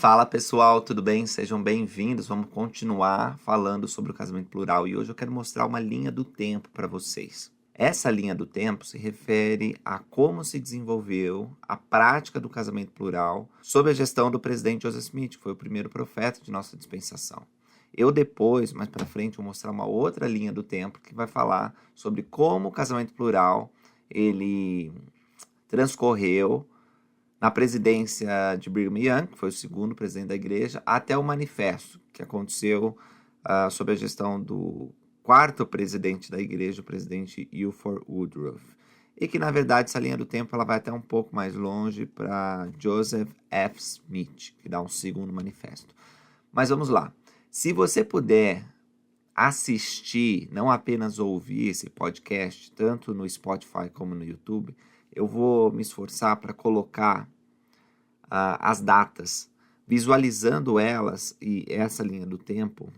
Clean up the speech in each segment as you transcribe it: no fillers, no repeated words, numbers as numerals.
Fala pessoal, tudo bem? Sejam bem-vindos. Vamos continuar falando sobre o casamento plural e hoje eu quero mostrar uma linha do tempo para vocês. Essa linha do tempo se refere a como se desenvolveu a prática do casamento plural sob a gestão do presidente Joseph Smith, que foi o primeiro profeta de nossa dispensação. Eu depois, mais para frente, vou mostrar uma outra linha do tempo que vai falar sobre como o casamento plural ele transcorreu na presidência de Brigham Young, que foi o segundo presidente da igreja, até o manifesto, que aconteceu sob a gestão do quarto presidente da igreja, o presidente Ilford Woodruff. E que, na verdade, essa linha do tempo ela vai até um pouco mais longe para Joseph F. Smith, que dá um segundo manifesto. Mas vamos lá. Se você puder assistir, não apenas ouvir esse podcast, tanto no Spotify como no YouTube, eu vou me esforçar para colocar as datas, visualizando elas e essa linha do tempo,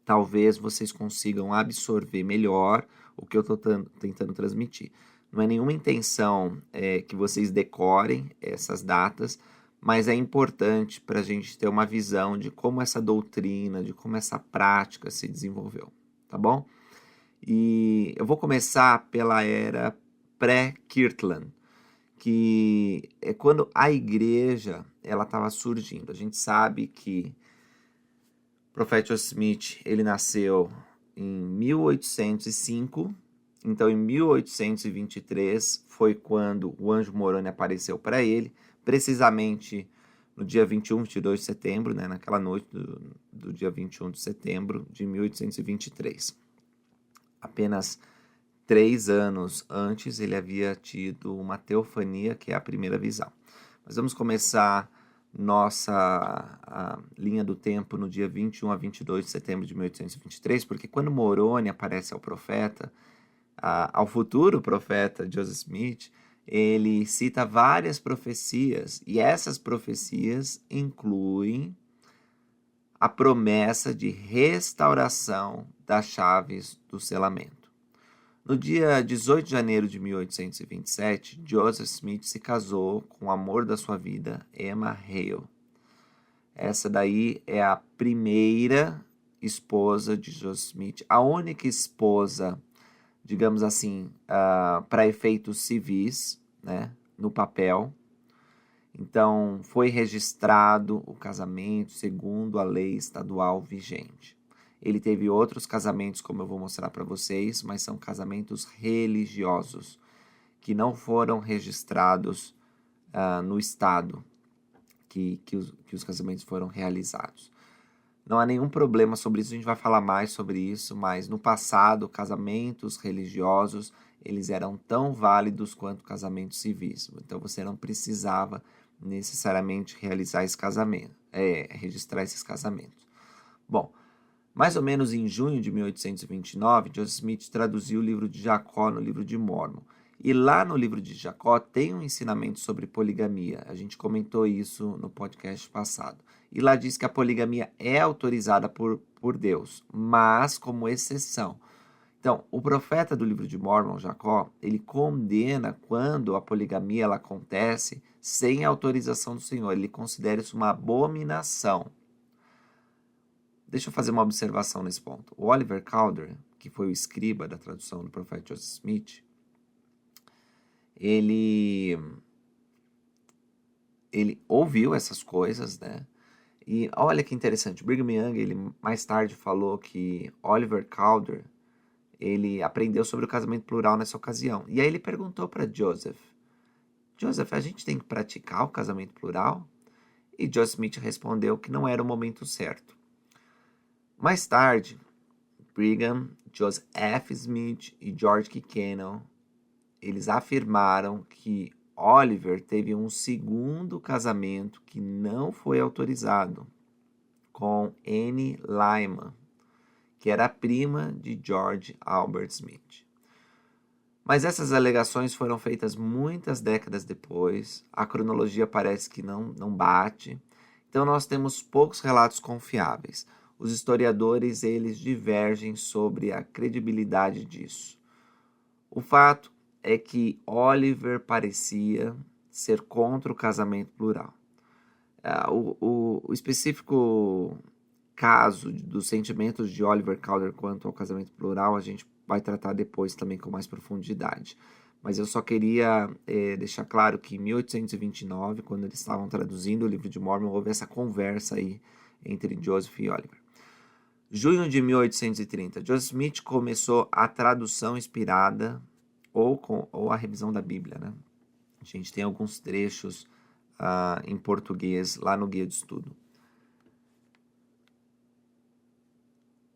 talvez vocês consigam absorver melhor o que eu estou tentando transmitir. Não é nenhuma intenção que vocês decorem essas datas, mas é importante para a gente ter uma visão de como essa doutrina, de como essa prática se desenvolveu, tá bom? E eu vou começar pela era pré-Kirtland, que é quando a igreja ela estava surgindo. A gente sabe que o profeta Joseph Smith ele nasceu em 1805, então em 1823 foi quando o anjo Moroni apareceu para ele, precisamente no dia 21, 22 de setembro, né, naquela noite do dia 21 de setembro de 1823. Apenas 3 anos antes, ele havia tido uma teofania, que é a primeira visão. Mas vamos começar nossa linha do tempo no dia 21 a 22 de setembro de 1823, porque quando Moroni aparece ao profeta, ao futuro profeta Joseph Smith, ele cita várias profecias, e essas profecias incluem a promessa de restauração das chaves do selamento. No dia 18 de janeiro de 1827, Joseph Smith se casou com o amor da sua vida, Emma Hale. Essa daí é a primeira esposa de Joseph Smith, a única esposa, digamos assim, para efeitos civis, né, no papel. Então, foi registrado o casamento segundo a lei estadual vigente. Ele teve outros casamentos, como eu vou mostrar para vocês, mas são casamentos religiosos, que não foram registrados no estado que os casamentos foram realizados. Não há nenhum problema sobre isso, a gente vai falar mais sobre isso, mas no passado, casamentos religiosos, eles eram tão válidos quanto casamentos civis. Então, você não precisava necessariamente realizar esse casamento, registrar esses casamentos. Bom, mais ou menos em junho de 1829, Joseph Smith traduziu o livro de Jacó no livro de Mórmon. E lá no livro de Jacó tem um ensinamento sobre poligamia. A gente comentou isso no podcast passado. E lá diz que a poligamia é autorizada por Deus, mas como exceção. Então, o profeta do livro de Mórmon, Jacó, ele condena quando a poligamia ela acontece sem autorização do Senhor. Ele considera isso uma abominação. Deixa eu fazer uma observação nesse ponto. O Oliver Cowdery, que foi o escriba da tradução do profeta Joseph Smith, ele ouviu essas coisas, né? E olha que interessante, Brigham Young, ele mais tarde falou que Oliver Cowdery, ele aprendeu sobre o casamento plural nessa ocasião. E aí ele perguntou para Joseph, a gente tem que praticar o casamento plural? E Joseph Smith respondeu que não era o momento certo. Mais tarde, Brigham, Joseph F. Smith e George K. Cannon, eles afirmaram que Oliver teve um segundo casamento que não foi autorizado com Anne Lyman, que era a prima de George Albert Smith. Mas essas alegações foram feitas muitas décadas depois, a cronologia parece que não bate, então nós temos poucos relatos confiáveis. Os historiadores, eles divergem sobre a credibilidade disso. O fato é que Oliver parecia ser contra o casamento plural. O específico caso dos sentimentos de Oliver Cowdery quanto ao casamento plural, a gente vai tratar depois também com mais profundidade. Mas eu só queria deixar claro que em 1829, quando eles estavam traduzindo o livro de Mormon, houve essa conversa aí entre Joseph e Oliver. Junho de 1830, Joseph Smith começou a tradução inspirada ou a revisão da Bíblia, né? A gente tem alguns trechos em português lá no Guia de Estudo.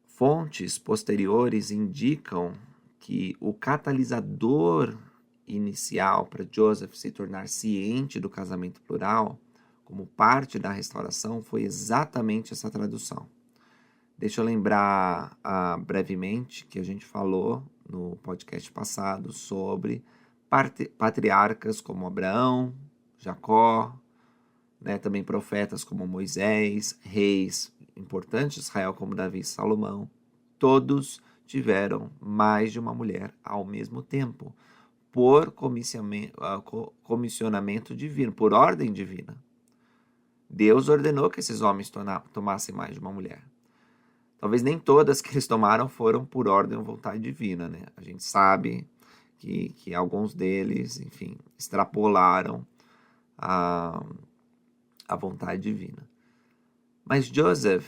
Fontes posteriores indicam que o catalisador inicial para Joseph se tornar ciente do casamento plural como parte da restauração foi exatamente essa tradução. Deixa eu lembrar brevemente que a gente falou no podcast passado sobre patriarcas como Abraão, Jacó, né, também profetas como Moisés, reis importantes de Israel como Davi e Salomão. Todos tiveram mais de uma mulher ao mesmo tempo, por comissionamento divino, por ordem divina. Deus ordenou que esses homens tomassem mais de uma mulher. Talvez nem todas que eles tomaram foram por ordem ou vontade divina, né? A gente sabe que alguns deles, enfim, extrapolaram a vontade divina. Mas Joseph,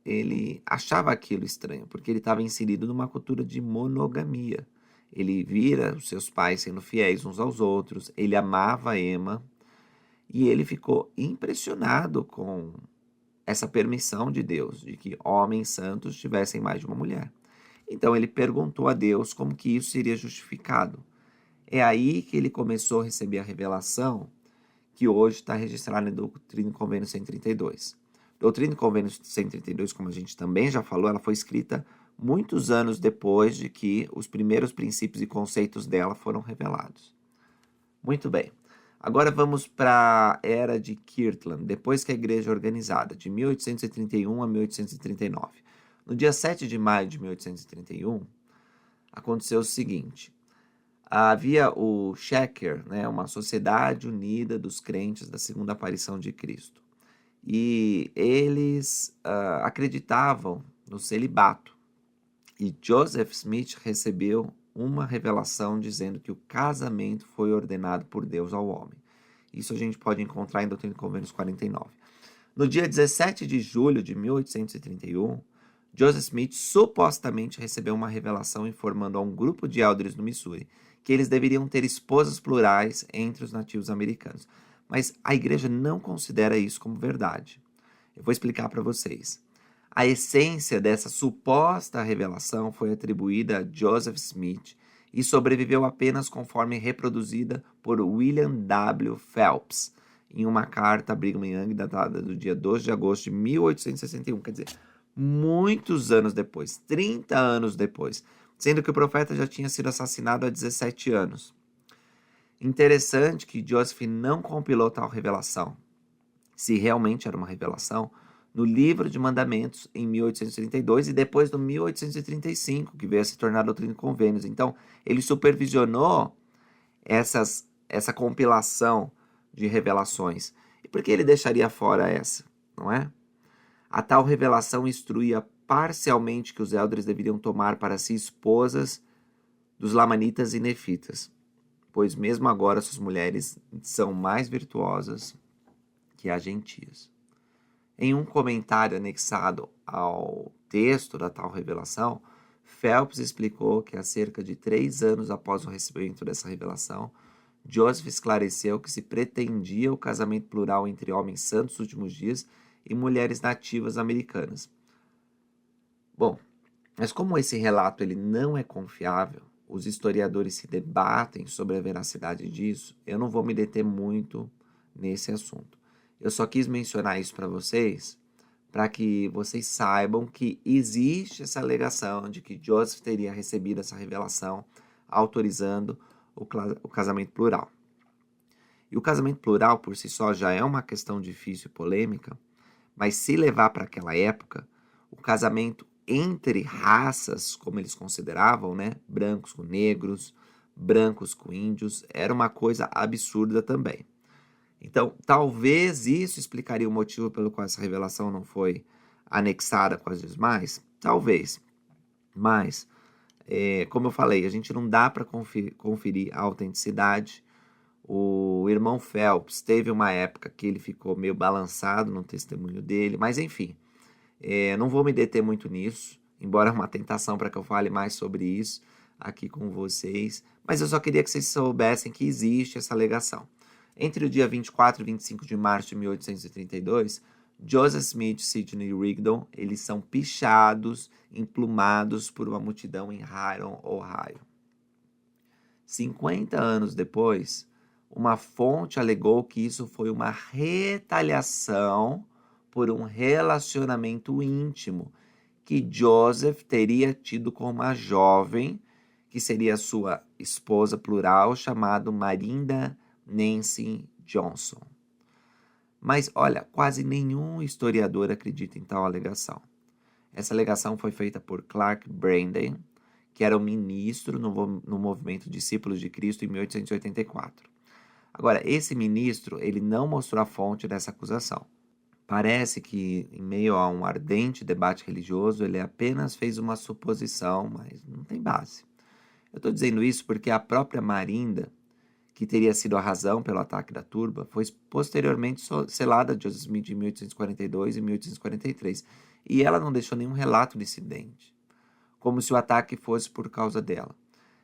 ele achava aquilo estranho, porque ele estava inserido numa cultura de monogamia. Ele vira os seus pais sendo fiéis uns aos outros, ele amava Emma, e ele ficou impressionado com essa permissão de Deus, de que homens santos tivessem mais de uma mulher. Então ele perguntou a Deus como que isso seria justificado. É aí que ele começou a receber a revelação que hoje está registrada em Doutrina e Convênio 132. Doutrina e Convênio 132, como a gente também já falou, ela foi escrita muitos anos depois de que os primeiros princípios e conceitos dela foram revelados. Muito bem. Agora vamos para a era de Kirtland, depois que a igreja é organizada, de 1831 a 1839. No dia 7 de maio de 1831, aconteceu o seguinte. Havia o Sheker, né, uma sociedade unida dos crentes da segunda aparição de Cristo. E eles acreditavam no celibato. E Joseph Smith recebeu uma revelação dizendo que o casamento foi ordenado por Deus ao homem. Isso a gente pode encontrar em Doutrina e Convênios 49. No dia 17 de julho de 1831, Joseph Smith supostamente recebeu uma revelação informando a um grupo de elders no Missouri que eles deveriam ter esposas plurais entre os nativos americanos. Mas a igreja não considera isso como verdade. Eu vou explicar para vocês. A essência dessa suposta revelação foi atribuída a Joseph Smith e sobreviveu apenas conforme reproduzida por William W. Phelps em uma carta a Brigham Young datada do dia 2 de agosto de 1861, quer dizer, muitos anos depois, 30 anos depois, sendo que o profeta já tinha sido assassinado há 17 anos. Interessante que Joseph não compilou tal revelação, se realmente era uma revelação, no Livro de Mandamentos, em 1832, e depois no 1835, que veio a se tornar Doutrina e Convênios. Então, ele supervisionou essa compilação de revelações. E por que ele deixaria fora essa, não é? A tal revelação instruía parcialmente que os elders deveriam tomar para si esposas dos lamanitas e nefitas, pois mesmo agora suas mulheres são mais virtuosas que as gentias. Em um comentário anexado ao texto da tal revelação, Phelps explicou que há cerca de 3 anos após o recebimento dessa revelação, Joseph esclareceu que se pretendia o casamento plural entre homens santos dos últimos dias e mulheres nativas americanas. Bom, mas como esse relato ele não é confiável, os historiadores se debatem sobre a veracidade disso, eu não vou me deter muito nesse assunto. Eu só quis mencionar isso para vocês, para que vocês saibam que existe essa alegação de que Joseph teria recebido essa revelação autorizando o casamento plural. E o casamento plural por si só já é uma questão difícil e polêmica, mas se levar para aquela época, o casamento entre raças, como eles consideravam, né, brancos com negros, brancos com índios, era uma coisa absurda também. Então, talvez isso explicaria o motivo pelo qual essa revelação não foi anexada com as demais. Talvez. Mas, como eu falei, a gente não dá para conferir a autenticidade. O irmão Phelps teve uma época que ele ficou meio balançado no testemunho dele. Mas, enfim, não vou me deter muito nisso. Embora é uma tentação para que eu fale mais sobre isso aqui com vocês. Mas eu só queria que vocês soubessem que existe essa alegação. Entre o dia 24 e 25 de março de 1832, Joseph Smith e Sidney Rigdon, eles são pichados, emplumados por uma multidão em Hiram, Ohio. 50 anos depois, uma fonte alegou que isso foi uma retaliação por um relacionamento íntimo que Joseph teria tido com uma jovem, que seria sua esposa plural, chamada Marinda Nancy Johnson. Mas, olha, quase nenhum historiador acredita em tal alegação. Essa alegação foi feita por Clark Brandon, que era um ministro no movimento Discípulos de Cristo em 1884. Agora, esse ministro, ele não mostrou a fonte dessa acusação. Parece que, em meio a um ardente debate religioso, ele apenas fez uma suposição, mas não tem base. Eu estou dizendo isso porque a própria Marinda, que teria sido a razão pelo ataque da turba, foi posteriormente selada a Joseph Smith em 1842 e 1843, e ela não deixou nenhum relato de incidente, como se o ataque fosse por causa dela.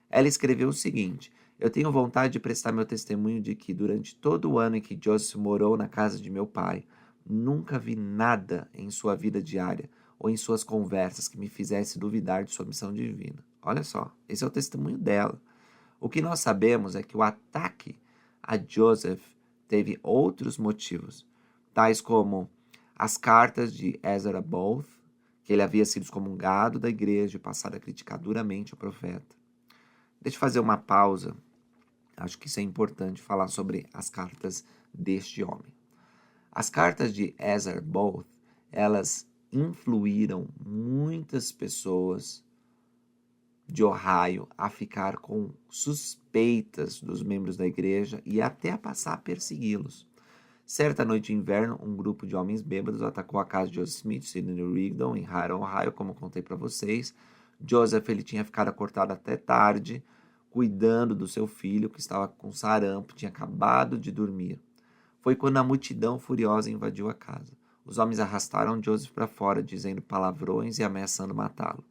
Ela escreveu o seguinte: eu tenho vontade de prestar meu testemunho de que, durante todo o ano em que Joseph morou na casa de meu pai, nunca vi nada em sua vida diária ou em suas conversas que me fizesse duvidar de sua missão divina. Olha só, esse é o testemunho dela. O que nós sabemos é que o ataque a Joseph teve outros motivos, tais como as cartas de Ezra Booth, que ele havia sido excomungado da igreja e passado a criticar duramente o profeta. Deixa eu fazer uma pausa. Acho que isso é importante falar sobre as cartas deste homem. As cartas de Ezra Booth, elas influíram muitas pessoas de Ohio a ficar com suspeitas dos membros da igreja e até a passar a persegui-los. Certa noite de inverno, um grupo de homens bêbados atacou a casa de Joseph Smith e Sidney Rigdon em Hiram, Ohio, como eu contei para vocês. Joseph, ele tinha ficado acordado até tarde, cuidando do seu filho, que estava com sarampo, tinha acabado de dormir. Foi quando a multidão furiosa invadiu a casa. Os homens arrastaram Joseph para fora, dizendo palavrões e ameaçando matá-lo.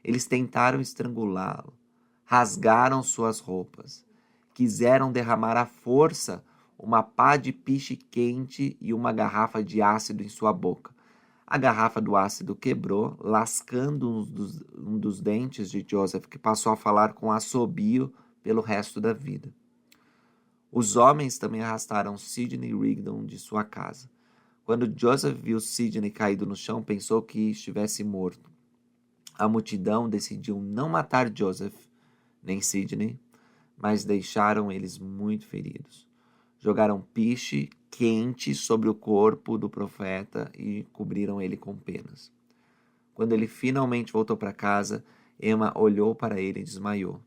Eles tentaram estrangulá-lo, rasgaram suas roupas, quiseram derramar à força uma pá de piche quente e uma garrafa de ácido em sua boca. A garrafa do ácido quebrou, lascando um dos dentes de Joseph, que passou a falar com assobio pelo resto da vida. Os homens também arrastaram Sidney Rigdon de sua casa. Quando Joseph viu Sidney caído no chão, pensou que estivesse morto. A multidão decidiu não matar Joseph, nem Sidney, mas deixaram eles muito feridos. Jogaram piche quente sobre o corpo do profeta e cobriram ele com penas. Quando ele finalmente voltou para casa, Emma olhou para ele e desmaiou.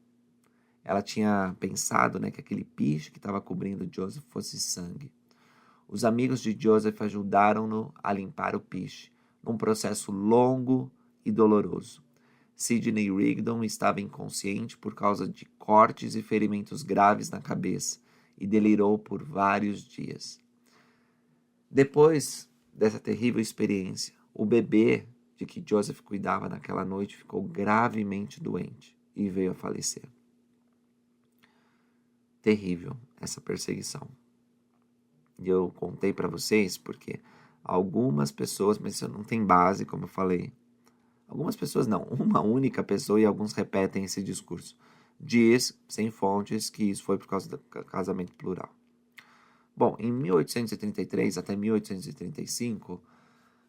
Ela tinha pensado, que aquele piche que estava cobrindo Joseph fosse sangue. Os amigos de Joseph ajudaram-no a limpar o piche, num processo longo e doloroso. Sidney Rigdon estava inconsciente por causa de cortes e ferimentos graves na cabeça e delirou por vários dias. Depois dessa terrível experiência, o bebê de que Joseph cuidava naquela noite ficou gravemente doente e veio a falecer. Terrível essa perseguição. E eu contei para vocês porque algumas pessoas, mas isso não tem base, como eu falei. Algumas pessoas não, uma única pessoa, e alguns repetem esse discurso. Diz, sem fontes, que isso foi por causa do casamento plural. Bom, em 1833 até 1835,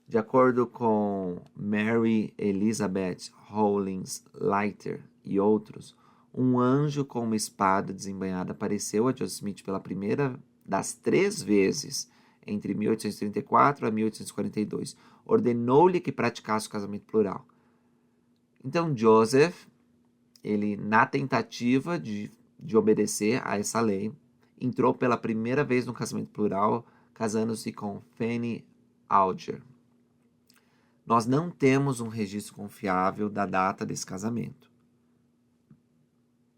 de acordo com Mary Elizabeth Hollins Leiter e outros, um anjo com uma espada desembainhada apareceu a Joseph Smith pela primeira das 3 vezes entre 1834 a 1842. Ordenou-lhe que praticasse o casamento plural. Então Joseph, ele na tentativa de obedecer a essa lei, entrou pela primeira vez no casamento plural, casando-se com Fanny Alger. Nós não temos um registro confiável da data desse casamento.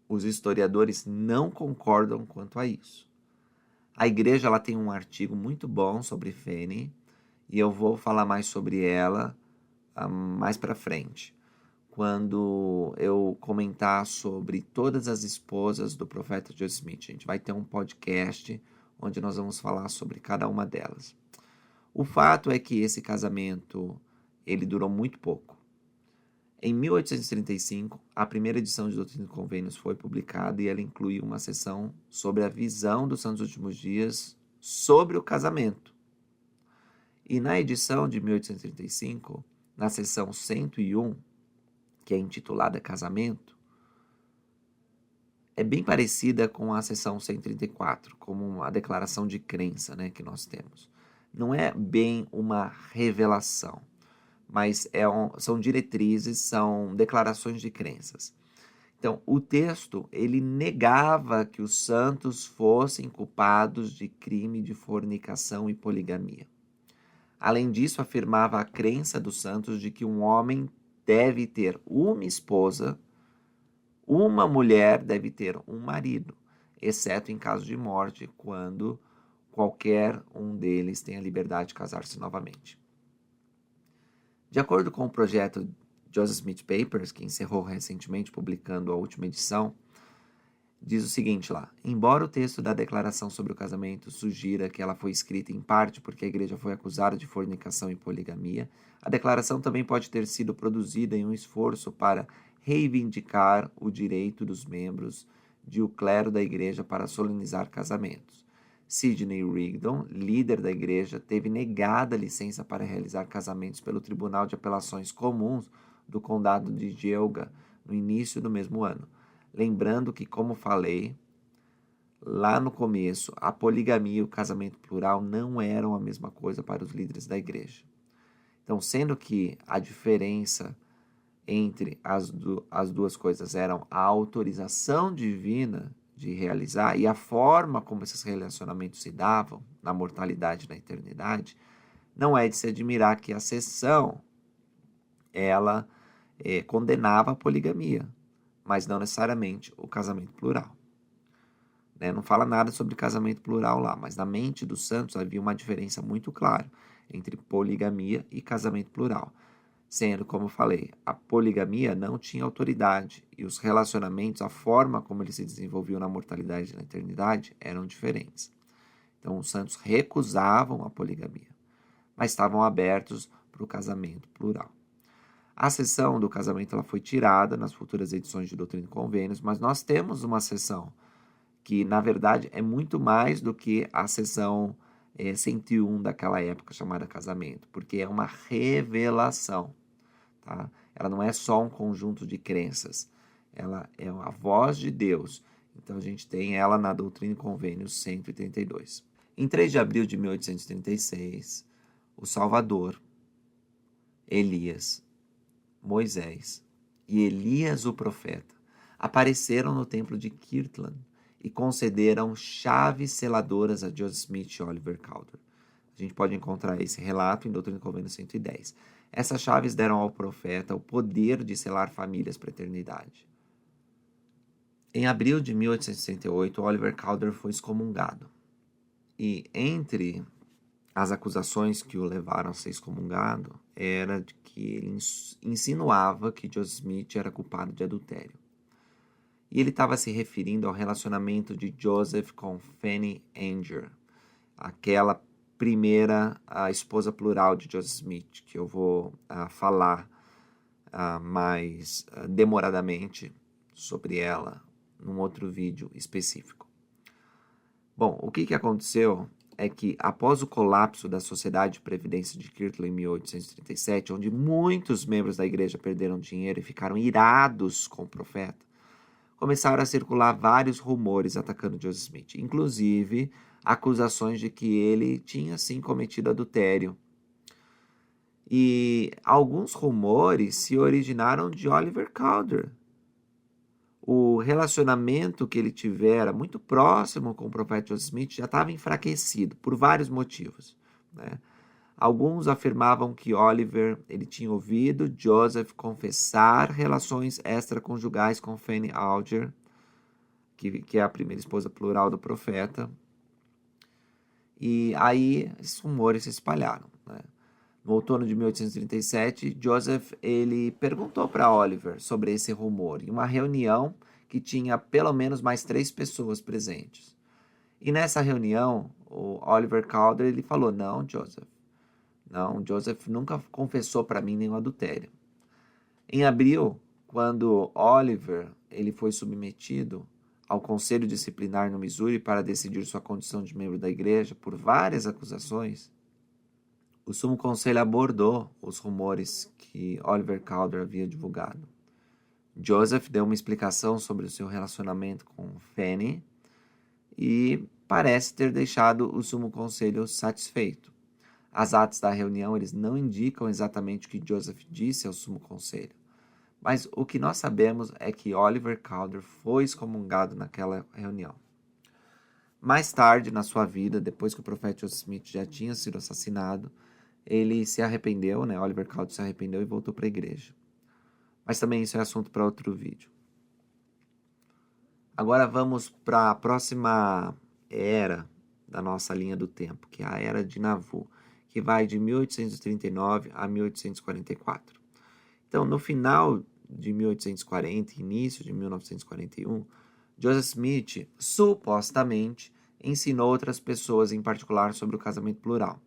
Os historiadores não concordam quanto a isso. A igreja ela tem um artigo muito bom sobre Fanny, e eu vou falar mais sobre ela mais para frente, quando eu comentar sobre todas as esposas do profeta Joseph Smith. A gente vai ter um podcast onde nós vamos falar sobre cada uma delas. O fato é que esse casamento ele durou muito pouco. Em 1835, a primeira edição de Doutrina e Convênios foi publicada e ela incluiu uma seção sobre a visão dos santos últimos dias sobre o casamento. E na edição de 1835, na seção 101, que é intitulada Casamento, é bem parecida com a seção 134, como a declaração de crença, né, que nós temos. Não é bem uma revelação, mas são diretrizes, são declarações de crenças. Então, o texto, ele negava que os santos fossem culpados de crime de fornicação e poligamia. Além disso, afirmava a crença dos santos de que um homem deve ter uma esposa, uma mulher deve ter um marido, exceto em caso de morte, quando qualquer um deles tem a liberdade de casar-se novamente. De acordo com o projeto Joseph Smith Papers, que encerrou recentemente publicando a última edição, diz o seguinte lá: embora o texto da declaração sobre o casamento sugira que ela foi escrita em parte porque a igreja foi acusada de fornicação e poligamia, a declaração também pode ter sido produzida em um esforço para reivindicar o direito dos membros de o clero da igreja para solenizar casamentos. Sidney Rigdon, líder da igreja, teve negada a licença para realizar casamentos pelo Tribunal de Apelações Comuns do Condado de Geauga no início do mesmo ano. Lembrando que, como falei lá no começo, a poligamia e o casamento plural não eram a mesma coisa para os líderes da igreja. Então, sendo que a diferença entre as duas coisas eram a autorização divina de realizar e a forma como esses relacionamentos se davam na mortalidade e na eternidade, não é de se admirar que a seção ela condenava a poligamia, mas não necessariamente o casamento plural. Não fala nada sobre casamento plural lá, mas na mente dos santos havia uma diferença muito clara entre poligamia e casamento plural. Sendo, como eu falei, a poligamia não tinha autoridade e os relacionamentos, a forma como eles se desenvolviam na mortalidade e na eternidade eram diferentes. Então, os santos recusavam a poligamia, mas estavam abertos para o casamento plural. A seção do casamento ela foi tirada nas futuras edições de Doutrina e Convênios, mas nós temos uma seção que, na verdade, é muito mais do que a seção 101 daquela época, chamada casamento, porque é uma revelação. Tá? Ela não é só um conjunto de crenças, ela é a voz de Deus. Então a gente tem ela na Doutrina e Convênios 132. Em 3 de abril de 1836, o Salvador, Elias, Moisés e Elias o profeta apareceram no templo de Kirtland e concederam chaves seladoras a Joseph Smith e Oliver Cowdery. A gente pode encontrar esse relato em Doutrina e Convênios 110. Essas chaves deram ao profeta o poder de selar famílias para a eternidade. Em abril de 1868, Oliver Cowdery foi excomungado. E entre as acusações que o levaram a ser excomungado era de que ele insinuava que Joseph Smith era culpado de adultério. E ele estava se referindo ao relacionamento de Joseph com Fanny Alger, aquela primeira a esposa plural de Joseph Smith, que eu vou falar mais demoradamente sobre ela num outro vídeo específico. Bom, o que aconteceu é que após o colapso da Sociedade de Previdência de Kirtland em 1837, onde muitos membros da igreja perderam dinheiro e ficaram irados com o profeta, começaram a circular vários rumores atacando Joseph Smith, inclusive acusações de que ele tinha sim cometido adultério. E alguns rumores se originaram de Oliver Cowdery. o relacionamento que ele tivera muito próximo com o profeta Joseph Smith já estava enfraquecido por vários motivos, né? Alguns afirmavam que Oliver ele tinha ouvido Joseph confessar relações extraconjugais com Fanny Alger, que é a primeira esposa plural do profeta. E aí esses rumores se espalharam, né? No outono de 1837, Joseph ele perguntou para Oliver sobre esse rumor em uma reunião que tinha pelo menos mais 3 pessoas presentes. E nessa reunião, o Oliver Cowdery ele falou: não, Joseph nunca confessou para mim nenhum adultério. Em abril, quando Oliver ele foi submetido ao conselho disciplinar no Missouri para decidir sua condição de membro da igreja por várias acusações, o sumo conselho abordou os rumores que Oliver Cowdery havia divulgado. Joseph deu uma explicação sobre o seu relacionamento com Fanny e parece ter deixado o sumo conselho satisfeito. As atas da reunião eles não indicam exatamente o que Joseph disse ao sumo conselho, mas o que nós sabemos é que Oliver Cowdery foi excomungado naquela reunião. Mais tarde na sua vida, depois que o profeta Joseph Smith já tinha sido assassinado, ele se arrependeu, né? Oliver Cowdery se arrependeu e voltou para a igreja. Mas também isso é assunto para outro vídeo. Agora vamos para a próxima era da nossa linha do tempo, que é a Era de Nauvoo, que vai de 1839 a 1844. Então, no final de 1840, início de 1941, Joseph Smith supostamente ensinou outras pessoas, em particular, sobre o casamento plural.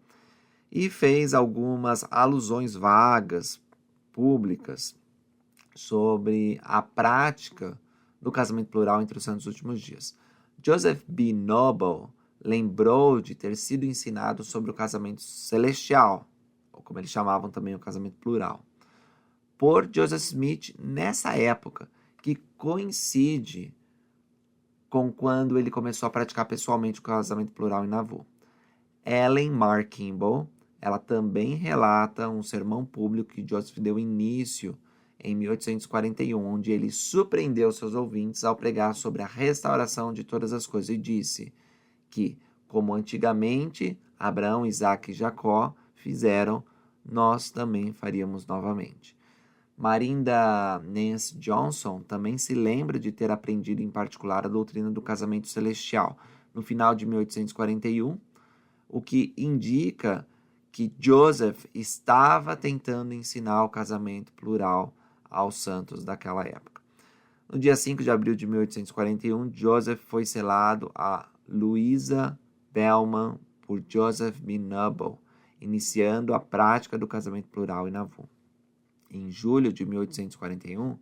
E fez algumas alusões vagas, públicas, sobre a prática do casamento plural entre os santos últimos dias. Joseph B. Noble lembrou de ter sido ensinado sobre o casamento celestial, ou como eles chamavam também o casamento plural, por Joseph Smith nessa época, que coincide com quando ele começou a praticar pessoalmente o casamento plural em Nauvoo. Ellen Mar Kimball, ela também relata um sermão público que Joseph deu início em 1841, onde ele surpreendeu seus ouvintes ao pregar sobre a restauração de todas as coisas e disse que, como antigamente Abraão, Isaac e Jacó fizeram, nós também faríamos novamente. Marinda Nance Johnson também se lembra de ter aprendido em particular a doutrina do casamento celestial no final de 1841, o que indica que Joseph estava tentando ensinar o casamento plural aos santos daquela época. No dia 5 de abril de 1841, Joseph foi selado a Louisa Bellman por Joseph B. Noble, iniciando a prática do casamento plural em Nauvoo. Em julho de 1841,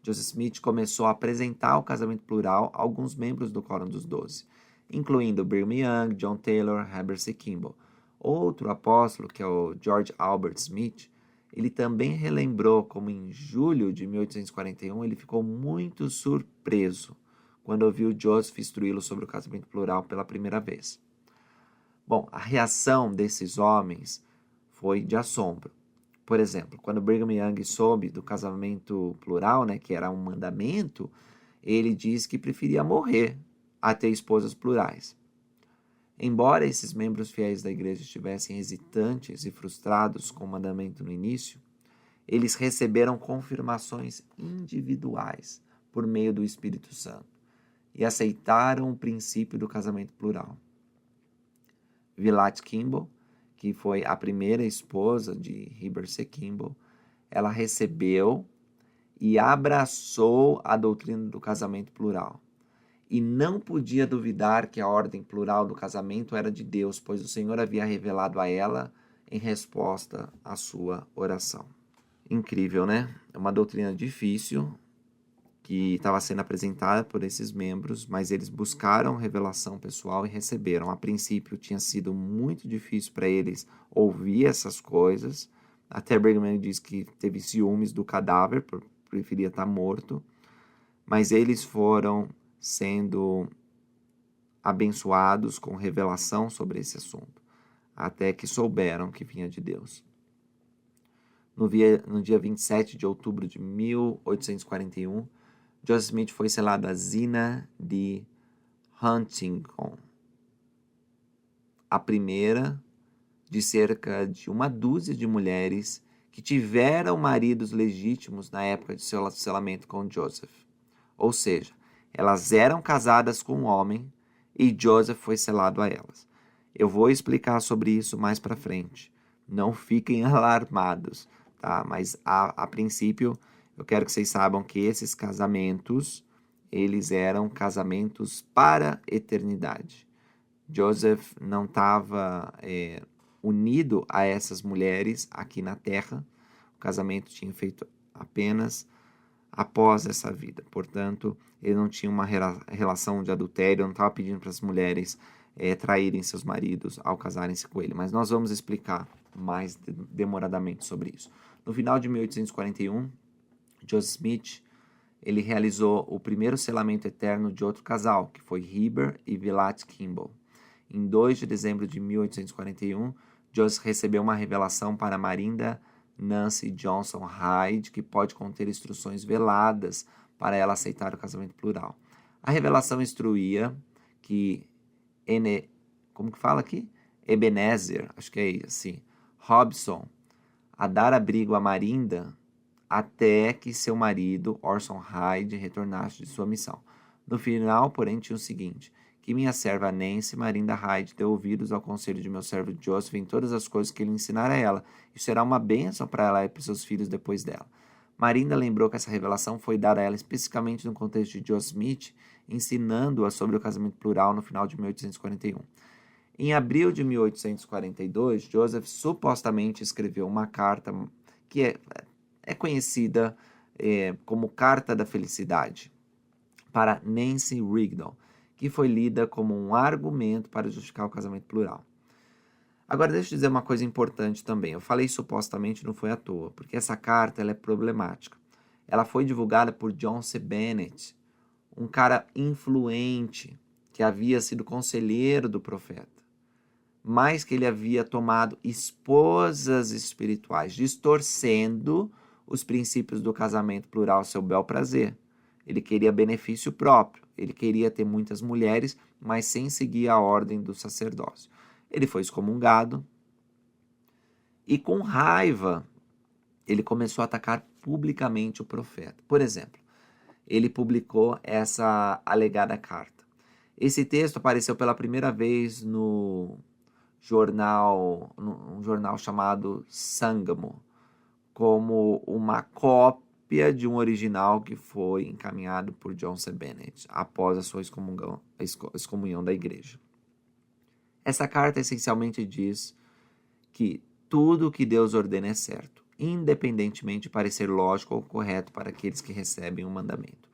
Joseph Smith começou a apresentar o casamento plural a alguns membros do Quórum dos Doze, incluindo Brigham Young, John Taylor, Heber C. Kimball. Outro apóstolo, que é o George Albert Smith, ele também relembrou como em julho de 1841 ele ficou muito surpreso quando ouviu Joseph instruí-lo sobre o casamento plural pela primeira vez. Bom, a reação desses homens foi de assombro. Por exemplo, quando Brigham Young soube do casamento plural, né, que era um mandamento, ele disse que preferia morrer a ter esposas plurais. Embora esses membros fiéis da igreja estivessem hesitantes e frustrados com o mandamento no início, eles receberam confirmações individuais por meio do Espírito Santo e aceitaram o princípio do casamento plural. Villette Kimball, que foi a primeira esposa de Heber C. Kimball, ela recebeu e abraçou a doutrina do casamento plural. E não podia duvidar que a ordem plural do casamento era de Deus, pois o Senhor havia revelado a ela em resposta à sua oração. Incrível, né? É uma doutrina difícil que estava sendo apresentada por esses membros, mas eles buscaram revelação pessoal e receberam. A princípio tinha sido muito difícil para eles ouvir essas coisas. Até Brigham Young diz que teve ciúmes do cadáver, preferia estar morto, mas eles foram sendo abençoados com revelação sobre esse assunto, até que souberam que vinha de Deus. No dia 27 de outubro de 1841, Joseph Smith foi selado a Zina de Huntington, a primeira de cerca de uma dúzia de mulheres que tiveram maridos legítimos na época de seu selamento com Joseph. Ou seja, elas eram casadas com um homem e Joseph foi selado a elas. Eu vou explicar sobre isso mais para frente. Não fiquem alarmados, tá? Mas a princípio eu quero que vocês saibam que esses casamentos, eles eram casamentos para a eternidade. Joseph não estava unido a essas mulheres aqui na terra. O casamento tinha feito apenas após essa vida. Portanto, ele não tinha uma relação de adultério, não estava pedindo para as mulheres traírem seus maridos ao casarem-se com ele. Mas nós vamos explicar mais demoradamente sobre isso. No final de 1841, Joseph Smith ele realizou o primeiro selamento eterno de outro casal, que foi Heber e Villette Kimball. Em 2 de dezembro de 1841, Joseph recebeu uma revelação para Marinda Nancy Johnson Hyde, que pode conter instruções veladas para ela aceitar o casamento plural. A revelação instruía que como que fala aqui? Ebenezer, acho que é assim, Hobson, a dar abrigo a Marinda até que seu marido, Orson Hyde, retornasse de sua missão. No final, porém, tinha o seguinte: que minha serva Nancy Marinda Hyde dê ouvidos ao conselho de meu servo Joseph em todas as coisas que ele ensinar a ela. Isso será uma bênção para ela e para seus filhos depois dela. Marinda lembrou que essa revelação foi dada a ela especificamente no contexto de Joseph Smith, ensinando-a sobre o casamento plural no final de 1841. Em abril de 1842, Joseph supostamente escreveu uma carta que é conhecida como Carta da Felicidade para Nancy Rigdon, que foi lida como um argumento para justificar o casamento plural. Agora, deixa eu dizer uma coisa importante também. Eu falei supostamente, não foi à toa, porque essa carta ela é problemática. Ela foi divulgada por John C. Bennett, um cara influente que havia sido conselheiro do profeta, mas que ele havia tomado esposas espirituais, distorcendo os princípios do casamento plural ao seu bel prazer. Ele queria benefício próprio, ele queria ter muitas mulheres, mas sem seguir a ordem do sacerdócio. Ele foi excomungado e, com raiva, ele começou a atacar publicamente o profeta. Por exemplo, ele publicou essa alegada carta. Esse texto apareceu pela primeira vez num jornal chamado Sangamo, como uma cópia de um original que foi encaminhado por John C. Bennett após a sua excomunhão da igreja. Essa carta essencialmente diz que tudo o que Deus ordena é certo, independentemente de parecer lógico ou correto para aqueles que recebem o mandamento.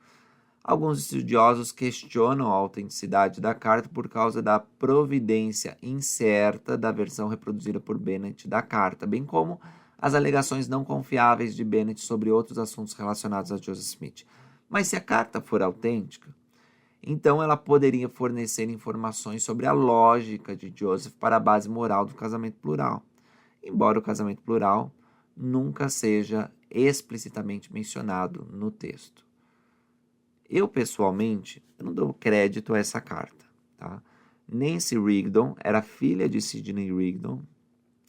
Alguns estudiosos questionam a autenticidade da carta por causa da providência incerta da versão reproduzida por Bennett da carta, bem como as alegações não confiáveis de Bennett sobre outros assuntos relacionados a Joseph Smith. Mas se a carta for autêntica, então ela poderia fornecer informações sobre a lógica de Joseph para a base moral do casamento plural, embora o casamento plural nunca seja explicitamente mencionado no texto. Eu, pessoalmente, não dou crédito a essa carta. Tá? Nancy Rigdon era filha de Sidney Rigdon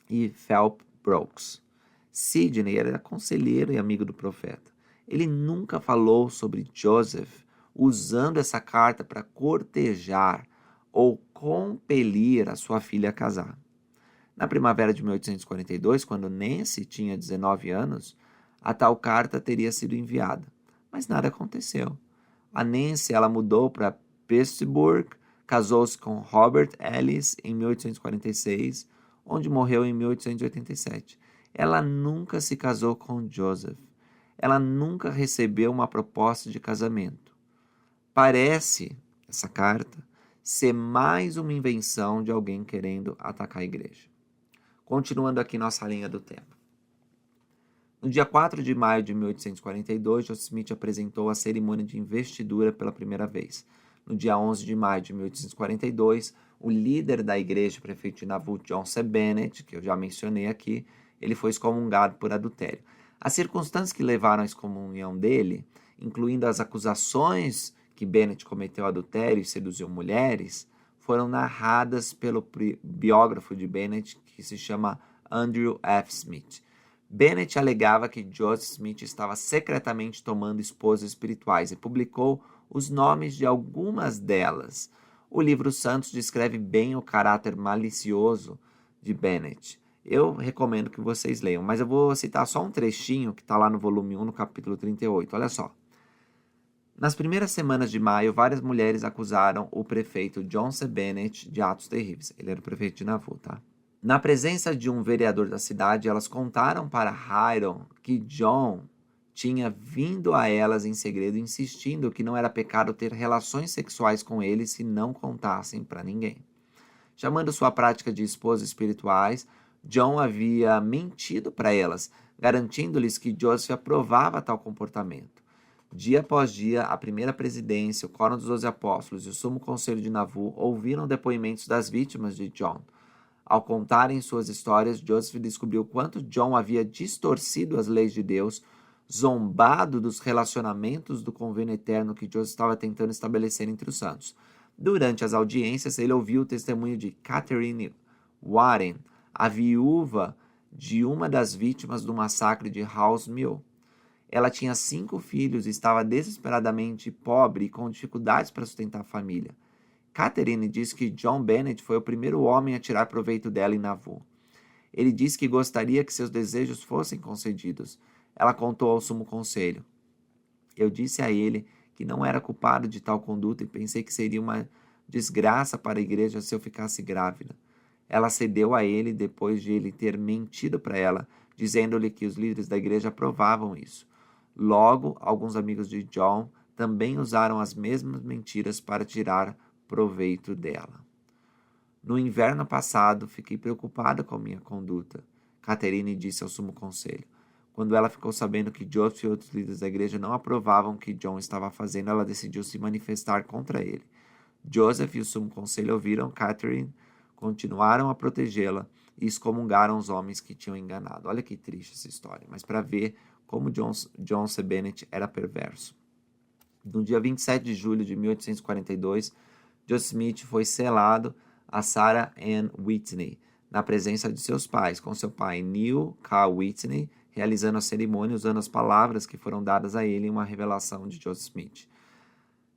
e Phelps Brooks. Sidney era conselheiro e amigo do profeta. Ele nunca falou sobre Joseph usando essa carta para cortejar ou compelir a sua filha a casar. Na primavera de 1842, quando Nancy tinha 19 anos, a tal carta teria sido enviada, mas nada aconteceu. A Nancy ela mudou para Pittsburgh, casou-se com Robert Ellis em 1846, onde morreu em 1887. Ela nunca se casou com Joseph. Ela nunca recebeu uma proposta de casamento. Parece, essa carta, ser mais uma invenção de alguém querendo atacar a igreja. Continuando aqui nossa linha do tempo. No dia 4 de maio de 1842, Joseph Smith apresentou a cerimônia de investidura pela primeira vez. No dia 11 de maio de 1842, o líder da igreja, prefeito de Nauvoo, John C. Bennett, que eu já mencionei aqui, ele foi excomungado por adultério. As circunstâncias que levaram à excomunhão dele incluindo as acusações que Bennett cometeu adultério e seduziu mulheres, foram narradas pelo biógrafo de Bennett, que se chama Andrew F. Smith. Bennett alegava que Joseph Smith estava secretamente tomando esposas espirituais e publicou os nomes de algumas delas. O livro Santos descreve bem o caráter malicioso de Bennett. Eu recomendo que vocês leiam, mas eu vou citar só um trechinho que está lá no volume 1, no capítulo 38. Olha só. Nas primeiras semanas de maio, várias mulheres acusaram o prefeito John C. Bennett de atos terríveis. Ele era o prefeito de Nauvoo, tá? Na presença de um vereador da cidade, elas contaram para Hiram que John tinha vindo a elas em segredo, insistindo que não era pecado ter relações sexuais com ele se não contassem para ninguém. Chamando sua prática de esposas espirituais, John havia mentido para elas, garantindo-lhes que Joseph aprovava tal comportamento. Dia após dia, a primeira presidência, o Quórum dos 12 Apóstolos e o Sumo Conselho de Nauvoo ouviram depoimentos das vítimas de John. Ao contarem suas histórias, Joseph descobriu quanto John havia distorcido as leis de Deus, zombado dos relacionamentos do convênio eterno que Joseph estava tentando estabelecer entre os santos. Durante as audiências, ele ouviu o testemunho de Catherine Warren, a viúva de uma das vítimas do massacre de House Mill. Ela tinha 5 filhos e estava desesperadamente pobre e com dificuldades para sustentar a família. Catherine diz que John Bennett foi o primeiro homem a tirar proveito dela em Nauvoo. Ele disse que gostaria que seus desejos fossem concedidos. Ela contou ao Sumo Conselho. Eu disse a ele que não era culpado de tal conduta e pensei que seria uma desgraça para a igreja se eu ficasse grávida. Ela cedeu a ele depois de ele ter mentido para ela, dizendo-lhe que os líderes da igreja aprovavam isso. Logo, alguns amigos de John também usaram as mesmas mentiras para tirar proveito dela. No inverno passado, fiquei preocupada com minha conduta, Catherine disse ao Sumo Conselho. Quando ela ficou sabendo que Joseph e outros líderes da igreja não aprovavam o que John estava fazendo, ela decidiu se manifestar contra ele. Joseph e o Sumo Conselho ouviram Catherine, continuaram a protegê-la e excomungaram os homens que tinham enganado. Olha que triste essa história, mas para ver como John C. Bennett era perverso. No dia 27 de julho de 1842, Joseph Smith foi selado a Sarah Ann Whitney, na presença de seus pais, com seu pai Neil K. Whitney, realizando a cerimônia usando as palavras que foram dadas a ele em uma revelação de Joseph Smith.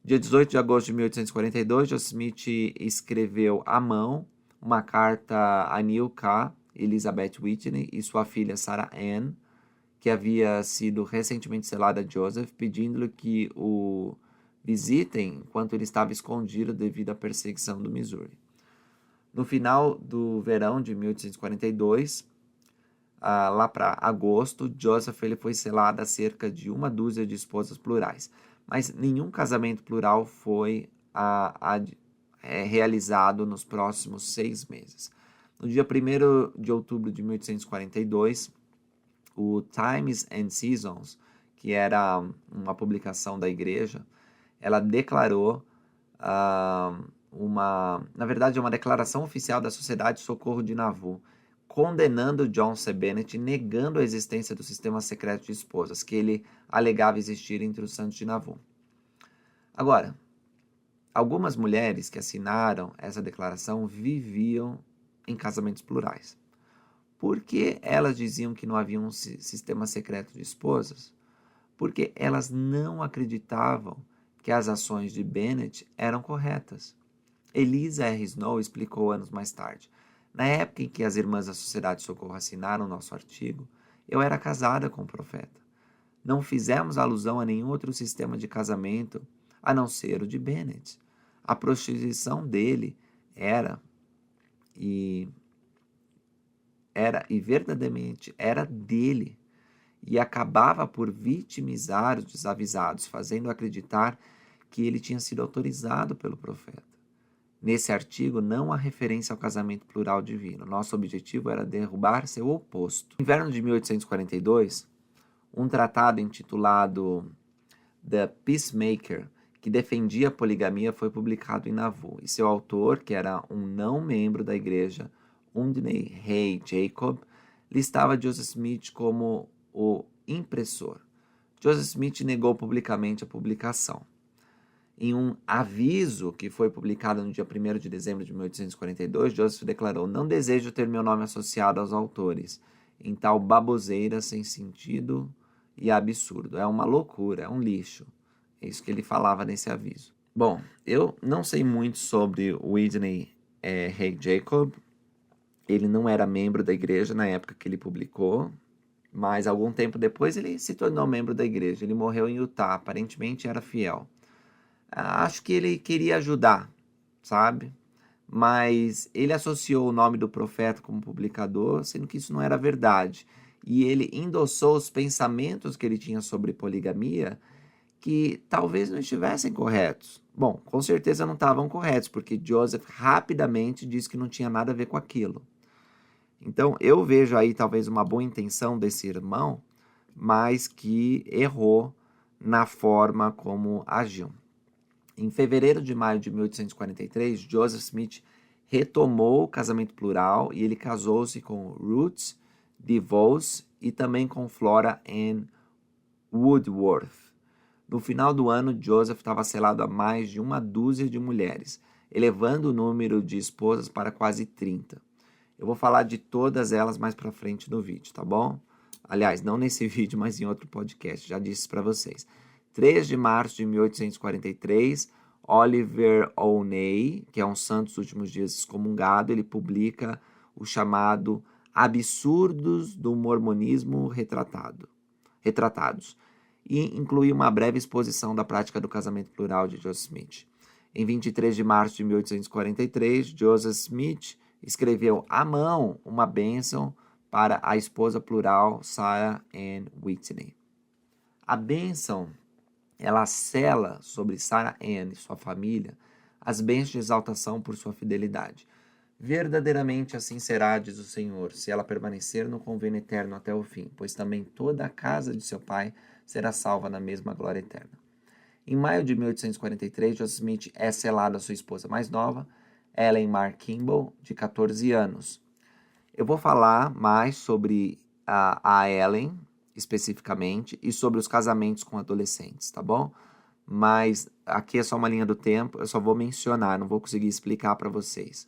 Dia 18 de agosto de 1842, Joseph Smith escreveu à mão uma carta a Neil K. Elizabeth Whitney e sua filha Sarah Ann, que havia sido recentemente selada a Joseph, pedindo-lhe que o visitem enquanto ele estava escondido devido à perseguição do Missouri. No final do verão de 1842, lá para agosto, Joseph ele foi selado a cerca de 1 dúzia de esposas plurais, mas nenhum casamento plural foi realizado nos próximos 6 meses. No dia 1º de outubro de 1842, o Times and Seasons, que era uma publicação da igreja, ela declarou na verdade, uma declaração oficial da Sociedade de Socorro de Nauvoo, condenando John C. Bennett e negando a existência do sistema secreto de esposas, que ele alegava existir entre os santos de Nauvoo. Agora, algumas mulheres que assinaram essa declaração viviam em casamentos plurais. Por que elas diziam que não havia um sistema secreto de esposas? Porque elas não acreditavam que as ações de Bennett eram corretas. Elisa R. Snow explicou anos mais tarde. Na época em que as irmãs da Sociedade de Socorro assinaram nosso artigo, eu era casada com o profeta. Não fizemos alusão a nenhum outro sistema de casamento a não ser o de Bennett. A prostituição dele era verdadeiramente era dele e acabava por vitimizar os desavisados, fazendo acreditar que ele tinha sido autorizado pelo profeta. Nesse artigo não há referência ao casamento plural divino. Nosso objetivo era derrubar seu oposto. No inverno de 1842, um tratado intitulado The Peacemaker, que defendia a poligamia, foi publicado em Nauvoo, e seu autor, que era um não-membro da igreja, Undney Hay Jacob, listava Joseph Smith como o impressor. Joseph Smith negou publicamente a publicação. Em um aviso que foi publicado no dia 1º de dezembro de 1842, Joseph declarou: "Não desejo ter meu nome associado aos autores em tal baboseira sem sentido e absurdo. É uma loucura, é um lixo." É isso que ele falava nesse aviso. Bom, eu não sei muito sobre Whitney Hay Jacob. Ele não era membro da igreja na época que ele publicou, mas algum tempo depois ele se tornou membro da igreja. Ele morreu em Utah, aparentemente era fiel. Acho que ele queria ajudar, sabe? Mas ele associou o nome do profeta como publicador, sendo que isso não era verdade. E ele endossou os pensamentos que ele tinha sobre poligamia, que talvez não estivessem corretos. Bom, com certeza não estavam corretos, porque Joseph rapidamente disse que não tinha nada a ver com aquilo. Então, eu vejo aí talvez uma boa intenção desse irmão, mas que errou na forma como agiu. Em fevereiro de maio de 1843, Joseph Smith retomou o casamento plural e ele casou-se com Ruth DeVos e também com Flora Ann Woodworth. No final do ano, Joseph estava selado a mais de uma dúzia de mulheres, elevando o número de esposas para quase 30. Eu vou falar de todas elas mais para frente no vídeo, tá bom? Aliás, não nesse vídeo, mas em outro podcast, já disse para vocês. 3 de março de 1843, Oliver O'Neill, que é um santo dos últimos dias excomungado, ele publica o chamado Absurdos do Mormonismo Retratados, e inclui uma breve exposição da prática do casamento plural de Joseph Smith. Em 23 de março de 1843, Joseph Smith escreveu à mão uma bênção para a esposa plural Sarah Ann Whitney. A bênção, ela sela sobre Sarah Ann e sua família as bênçãos de exaltação por sua fidelidade. Verdadeiramente assim será, diz o Senhor, se ela permanecer no convênio eterno até o fim, pois também toda a casa de seu pai será salva na mesma glória eterna. Em maio de 1843, Joseph Smith é selado a sua esposa mais nova, Ellen Mar Kimball, de 14 anos. Eu vou falar mais sobre a Ellen, especificamente, e sobre os casamentos com adolescentes, tá bom? Mas aqui é só uma linha do tempo, eu só vou mencionar, não vou conseguir explicar para vocês.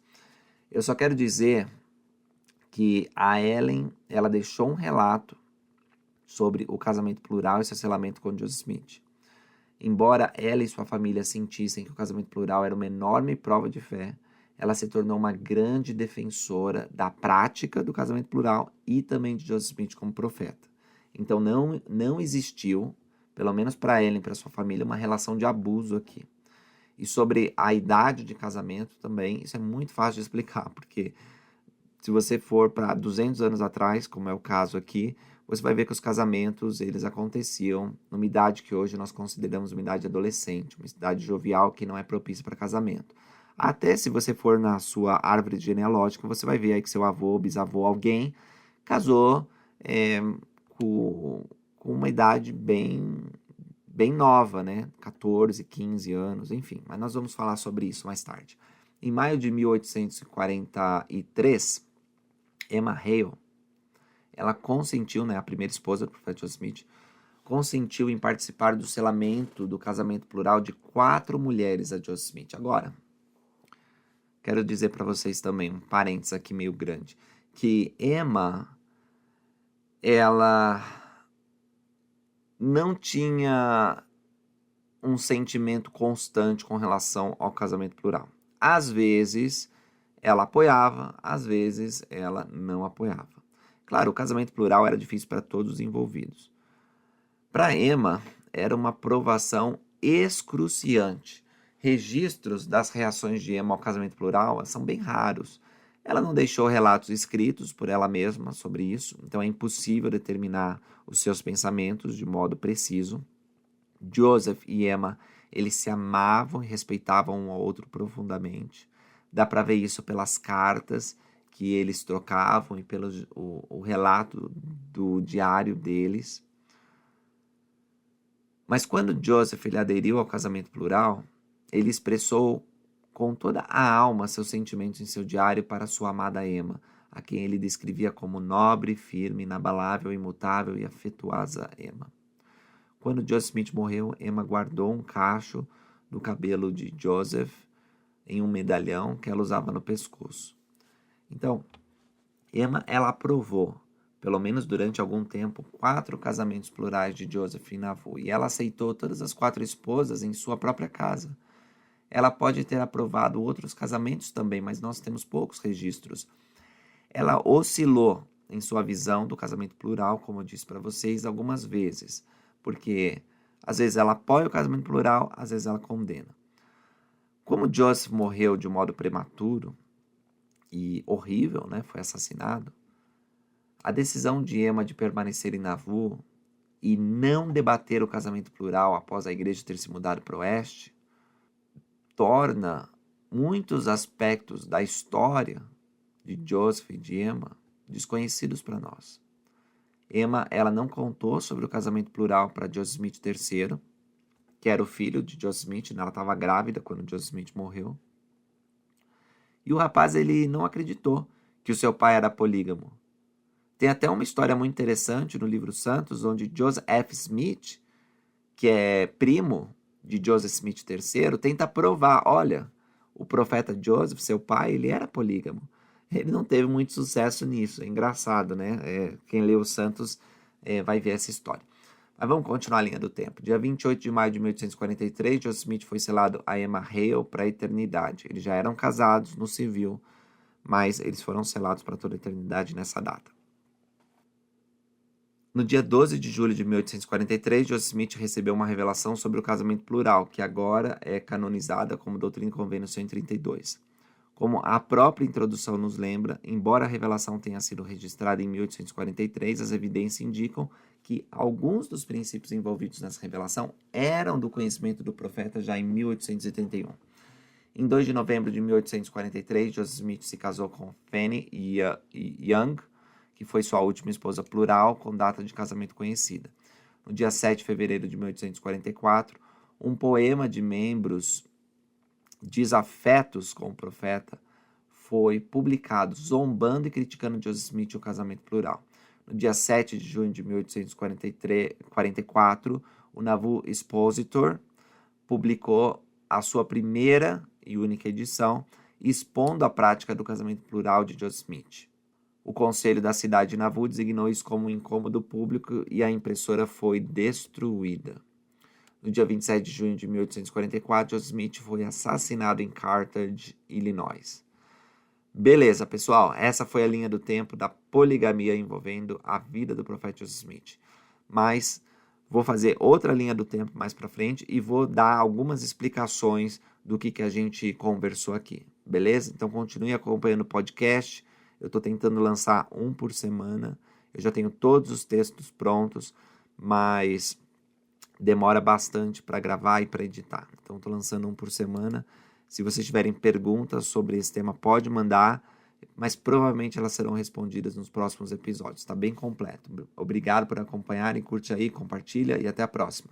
Eu só quero dizer que a Ellen, ela deixou um relato sobre o casamento plural e seu selamento com Joseph Smith. Embora ela e sua família sentissem que o casamento plural era uma enorme prova de fé, ela se tornou uma grande defensora da prática do casamento plural e também de Joseph Smith como profeta. Então não existiu, pelo menos para ela e para sua família, uma relação de abuso aqui. E sobre a idade de casamento também, isso é muito fácil de explicar, porque se você for para 200 anos atrás, como é o caso aqui, você vai ver que os casamentos, eles aconteciam numa idade que hoje nós consideramos uma idade adolescente, uma idade jovial que não é propícia para casamento. Até se você for na sua árvore genealógica, você vai ver aí que seu avô, bisavô, alguém casou com uma idade bem nova, né? 14, 15 anos, enfim. Mas nós vamos falar sobre isso mais tarde. Em maio de 1843, Emma Hale, ela consentiu, né, a primeira esposa do profeta Joseph Smith, consentiu em participar do selamento do casamento plural de 4 mulheres a Joseph Smith. Agora, quero dizer para vocês também, um parênteses aqui meio grande, que Emma, ela não tinha um sentimento constante com relação ao casamento plural. Às vezes, ela apoiava, às vezes, ela não apoiava. Claro, o casamento plural era difícil para todos os envolvidos. Para Emma, era uma provação excruciante. Registros das reações de Emma ao casamento plural são bem raros. Ela não deixou relatos escritos por ela mesma sobre isso, então é impossível determinar os seus pensamentos de modo preciso. Joseph e Emma, eles se amavam e respeitavam um ao outro profundamente. Dá para ver isso pelas cartas que eles trocavam e pelo o relato do diário deles. Mas quando Joseph ele aderiu ao casamento plural, ele expressou com toda a alma seus sentimentos em seu diário para sua amada Emma, a quem ele descrevia como nobre, firme, inabalável, imutável e afetuosa Emma. quando Joseph Smith morreu, Emma guardou um cacho do cabelo de Joseph em um medalhão que ela usava no pescoço. Então, Emma, ela aprovou, pelo menos durante algum tempo, 4 casamentos plurais de Joseph e Nauvoo, e ela aceitou todas as 4 esposas em sua própria casa. Ela pode ter aprovado outros casamentos também, mas nós temos poucos registros. Ela oscilou em sua visão do casamento plural, como eu disse para vocês, algumas vezes, porque às vezes ela apoia o casamento plural, às vezes ela condena. Como Joseph morreu de um modo prematuro e horrível, né, foi assassinado, a decisão de Emma de permanecer em Nauvoo e não debater o casamento plural após a igreja ter se mudado para o oeste torna muitos aspectos da história de Joseph e de Emma desconhecidos para nós. Emma, ela não contou sobre o casamento plural para Joseph Smith III, que era o filho de Joseph Smith, ela estava grávida quando Joseph Smith morreu. E o rapaz, ele não acreditou que o seu pai era polígamo. Tem até uma história muito interessante no livro Santos, onde Joseph F. Smith, que é primo de Joseph Smith III, tenta provar, olha, o profeta Joseph, seu pai, ele era polígamo. Ele não teve muito sucesso nisso, é engraçado, né? Quem lê o Santos vai ver essa história. Mas vamos continuar a linha do tempo. Dia 28 de maio de 1843, Joseph Smith foi selado a Emma Hale para a eternidade. Eles já eram casados no civil, mas eles foram selados para toda a eternidade nessa data. No dia 12 de julho de 1843, Joseph Smith recebeu uma revelação sobre o casamento plural, que agora é canonizada como Doutrina e Convênio 132. Como a própria introdução nos lembra, embora a revelação tenha sido registrada em 1843, as evidências indicam que alguns dos princípios envolvidos nessa revelação eram do conhecimento do profeta já em 1831. Em 2 de novembro de 1843, Joseph Smith se casou com Fanny Young, que foi sua última esposa plural, com data de casamento conhecida. No dia 7 de fevereiro de 1844, um poema de membros desafetos com o profeta foi publicado, zombando e criticando Joseph Smith e o casamento plural. No dia 7 de junho de 1844, o Nauvoo Expositor publicou a sua primeira e única edição, expondo a prática do casamento plural de Joseph Smith. O conselho da cidade de Nauvoo designou isso como um incômodo público e a impressora foi destruída. No dia 27 de junho de 1844, Joseph Smith foi assassinado em Carthage, Illinois. Beleza, pessoal, essa foi a linha do tempo da poligamia envolvendo a vida do profeta Joseph Smith. Mas vou fazer outra linha do tempo mais para frente e vou dar algumas explicações do que a gente conversou aqui, beleza? Então continue acompanhando o podcast. Eu estou tentando lançar um por semana. Eu já tenho todos os textos prontos, mas demora bastante para gravar e para editar. Então, estou lançando um por semana. Se vocês tiverem perguntas sobre esse tema, pode mandar, mas provavelmente elas serão respondidas nos próximos episódios. Está bem completo. Obrigado por acompanharem, curte aí, compartilha e até a próxima.